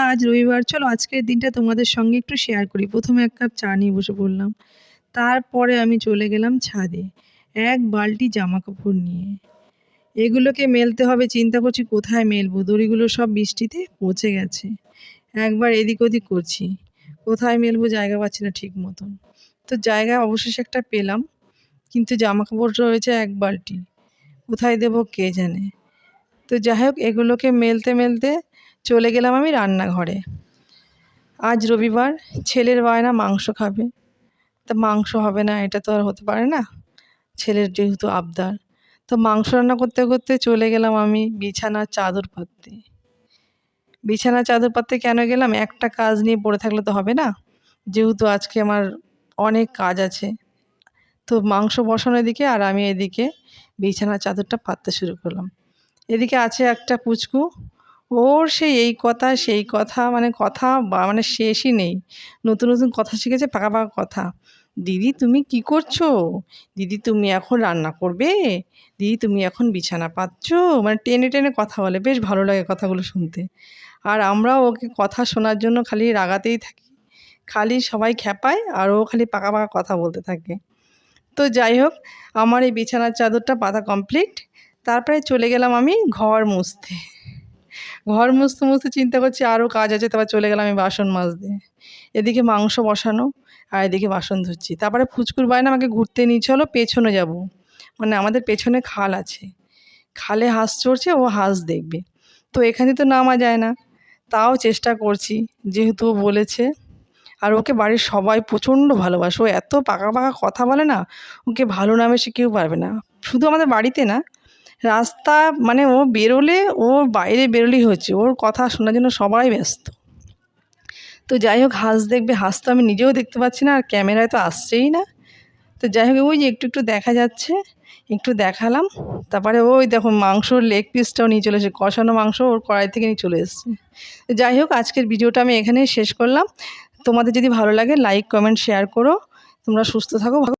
আজ রবিবার, চলো আজকের দিনটা তোমাদের সঙ্গে একটু শেয়ার করি। প্রথমে এক কাপ চা নিয়ে বসে পড়লাম, তারপরে আমি চলে গেলাম ছাদে এক বালতি জামা কাপড় নিয়ে। এগুলোকে মেলতে হবে, চিন্তা করছি কোথায় মেলবো। দড়িগুলো সব বৃষ্টিতে পচে গেছে, একবার এদিক ওদিক করছি, কোথায় মেলবো জায়গা পাচ্ছি না ঠিক মতন। তো জায়গা অবশেষে একটা পেলাম, কিন্তু জামা কাপড় রয়েছে এক বালতি, কোথায় দেবো কে জানে। তো যাই হোক, এগুলোকে মেলতে মেলতে চলে গেলাম আমি রান্নাঘরে। আজ রবিবার, ছেলের বায়না মাংস খাবে, তা মাংস হবে না এটা তো আর হতে পারে না, ছেলের যেহেতু আবদার। তো মাংস রান্না করতে করতে চলে গেলাম আমি বিছানার চাদর পাততে। বিছানার চাদর পাততে কেন গেলাম, একটা কাজ নিয়ে পড়ে থাকলে তো হবে না, যেহেতু আজকে আমার অনেক কাজ আছে। তো মাংস বসানোর দিকে আর আমি এদিকে বিছানার চাদরটা পাততে শুরু করলাম। এদিকে আছে একটা পুচকু, ওর সেই এই কথা সেই কথা, মানে কথা মানে শেষই নেই। নতুন নতুন কথা শিখেছে, পাকা পাকা কথা। দিদি তুমি কি করছো, দিদি তুমি এখন রান্না করবে, দিদি তুমি এখন বিছানা পাতছো, মানে টেনে টেনে কথা বলে, বেশ ভালো লাগে কথাগুলো শুনতে। আর আমরাও ওকে কথা শোনার জন্য খালি রাগাতেই থাকি, খালি সবাই খ্যাপায় আর ও খালি পাকা পাকা কথা বলতে থাকে। তো যাই হোক, আমার এই বিছানার চাদরটা পাতা কমপ্লিট। তারপরে চলে গেলাম আমি ঘর মুছতে। ঘর মুছতে মুছতে চিন্তা করছি আরও কাজ আছে, তারপর চলে গেলাম আমি বাসন মাজতে। এদিকে মাংস বসানো আর এদিকে বাসন ধুচ্ছি। তারপরে ফুচকুর বায়না আমাকে ঘুরতে নিয়ে চলো, পেছনে যাব, মানে আমাদের পেছনে খাল আছে, খালে হাঁস চড়ছে, ও হাঁস দেখবে। তো এখানে তো নামা যায় না, তাও চেষ্টা করছি যেহেতু ও বলেছে। আর ওকে বাড়ির সবাই প্রচণ্ড ভালোবাসে, ও এত পাকা পাকা কথা বলে না, ওকে ভালো না বেশি কেউ পারবে না। শুধু আমাদের বাড়িতে না, রাস্তা মানে ও বেরোলে, ও বাইরে বেরোলেই হচ্ছে, ওর কথা শোনার জন্য সবাই ব্যস্ত। তো যাই হোক, হাঁস দেখবে, হাঁস তো আমি নিজেও দেখতে পাচ্ছি না আর ক্যামেরায় তো আসছেই না। তো যাই হোক, ওই যে একটু একটু দেখা যাচ্ছে, একটু দেখালাম। তারপরে ওই দেখো মাংসর লেগ পিসটাও নিয়ে চলে এসেছে, কষানো মাংস ওর কড়াই থেকে নিয়ে চলে এসেছে। তো যাই হোক, আজকের ভিডিওটা আমি এখানেই শেষ করলাম। তোমাদের যদি ভালো লাগে লাইক কমেন্ট শেয়ার করো। তোমরা সুস্থ থাকো।